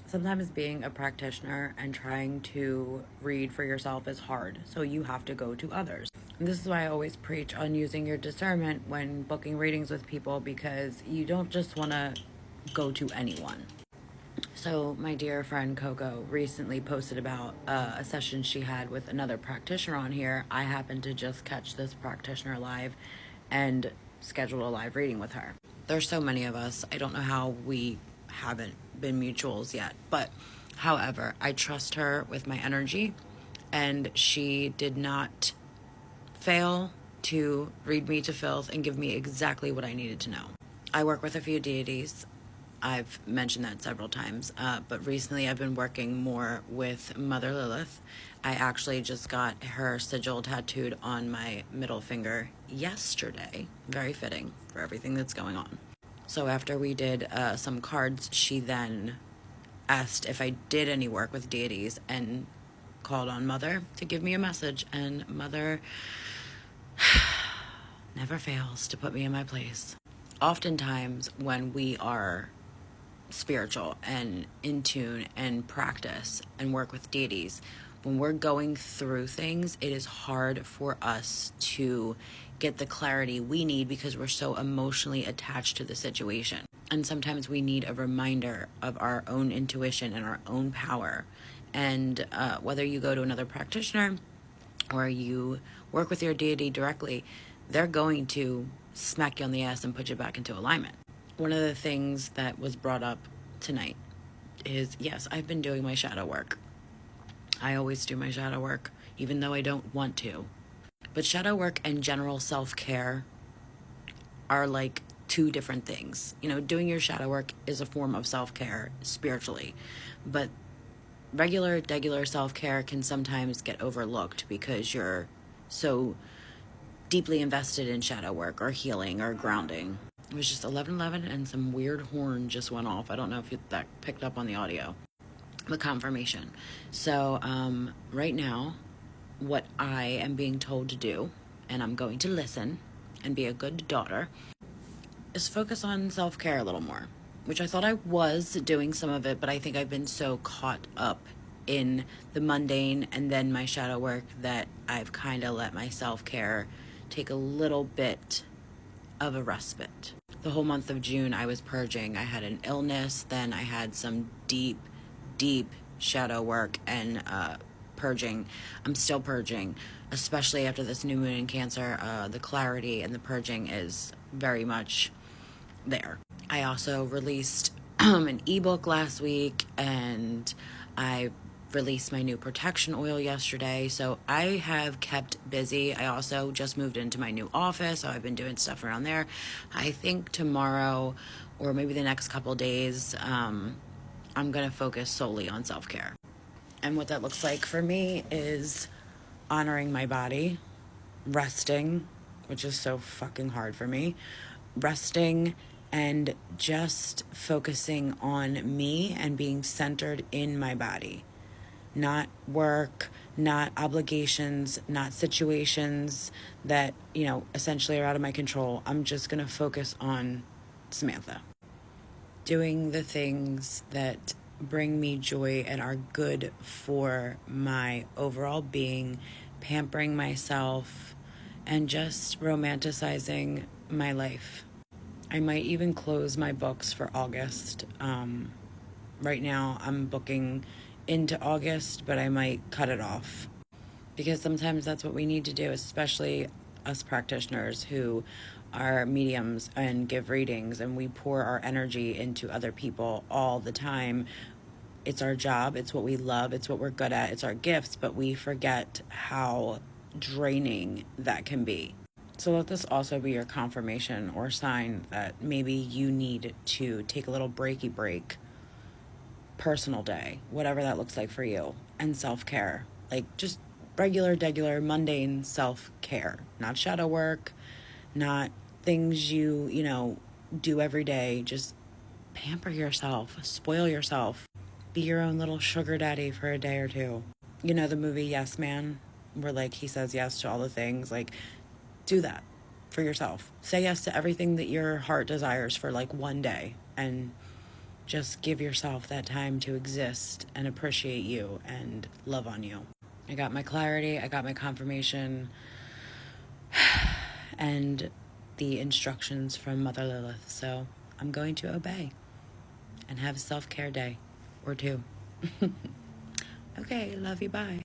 Sometimes being a practitioner and trying to read for yourself is hard, so you have to go to others. And this is why I always preach on using your discernment when booking readings with people, because you don't just want to go to anyone. So my dear friend Coco recently posted about a session she had with another practitioner on here. I happened to just catch this practitioner live and schedule a live reading with her. There's so many of us. I don't know how we haven't been mutuals yet, but however, I trust her with my energy, and she did not fail to read me to filth and give me exactly what I needed to know. I work with a few deities. I've mentioned that several times, but recently I've been working more with Mother Lilith. I actually just got her sigil tattooed on my middle finger yesterday. Very fitting for everything that's going on. So after we did some cards, she then asked if I did any work with deities and called on Mother to give me a message, and Mother never fails to put me in my place. Oftentimes when we are spiritual and in tune and practice and work with deities, when we're going through things, it is hard for us to get the clarity we need because we're so emotionally attached to the situation. And sometimes we need a reminder of our own intuition and our own power. And whether you go to another practitioner or you work with your deity directly, they're going to smack you on the ass and put you back into alignment. One of the things that was brought up tonight is, yes, I've been doing my shadow work. I always do my shadow work, even though I don't want to. But shadow work and general self-care are like two different things. You know, doing your shadow work is a form of self-care spiritually, but regular self-care can sometimes get overlooked because you're so deeply invested in shadow work or healing or grounding. It was just 11:11 and some weird horn just went off. I don't know if that picked up on the audio. The confirmation. So right now, what I am being told to do, and I'm going to listen and be a good daughter, is focus on self-care a little more, which I thought I was doing some of it, but I think I've been so caught up in the mundane and then my shadow work that I've kind of let my self-care take a little bit of a respite. The whole month of June, I was purging. I had an illness, then I had some deep shadow work and purging. I'm still purging, especially after this new moon in Cancer. The clarity and the purging is very much there. I also released an ebook last week, and I released my new protection oil yesterday, so I have kept busy. I also just moved into my new office, so I've been doing stuff around there. I think tomorrow or maybe the next couple days, I'm going to focus solely on self-care. And what that looks like for me is honoring my body, resting, which is so fucking hard for me, resting and just focusing on me and being centered in my body. Not work, not obligations, not situations that, essentially are out of my control. I'm just going to focus on Samantha. Doing the things that bring me joy and are good for my overall being, pampering myself, and just romanticizing my life. I might even close my books for August. Right now I'm booking into August, but I might cut it off because sometimes that's what we need to do, especially us practitioners who are mediums and give readings, and we pour our energy into other people all the time. It's our job, it's what we love, it's what we're good at, it's our gifts, but we forget how draining that can be. So let this also be your confirmation or sign that maybe you need to take a little breaky break, personal day, whatever that looks like for you, and self-care. Like just regular, mundane self-care, not shadow work, not things you do every day. Just pamper yourself, spoil yourself, be your own little sugar daddy for a day or two. You know the movie Yes Man, where like he says yes to all the things. Like, do that for yourself. Say yes to everything that your heart desires for like one day, and just give yourself that time to exist and appreciate you and love on you. I got my clarity, I got my confirmation, and the instructions from Mother Lilith. So I'm going to obey and have a self-care day or two. Okay, love you, bye.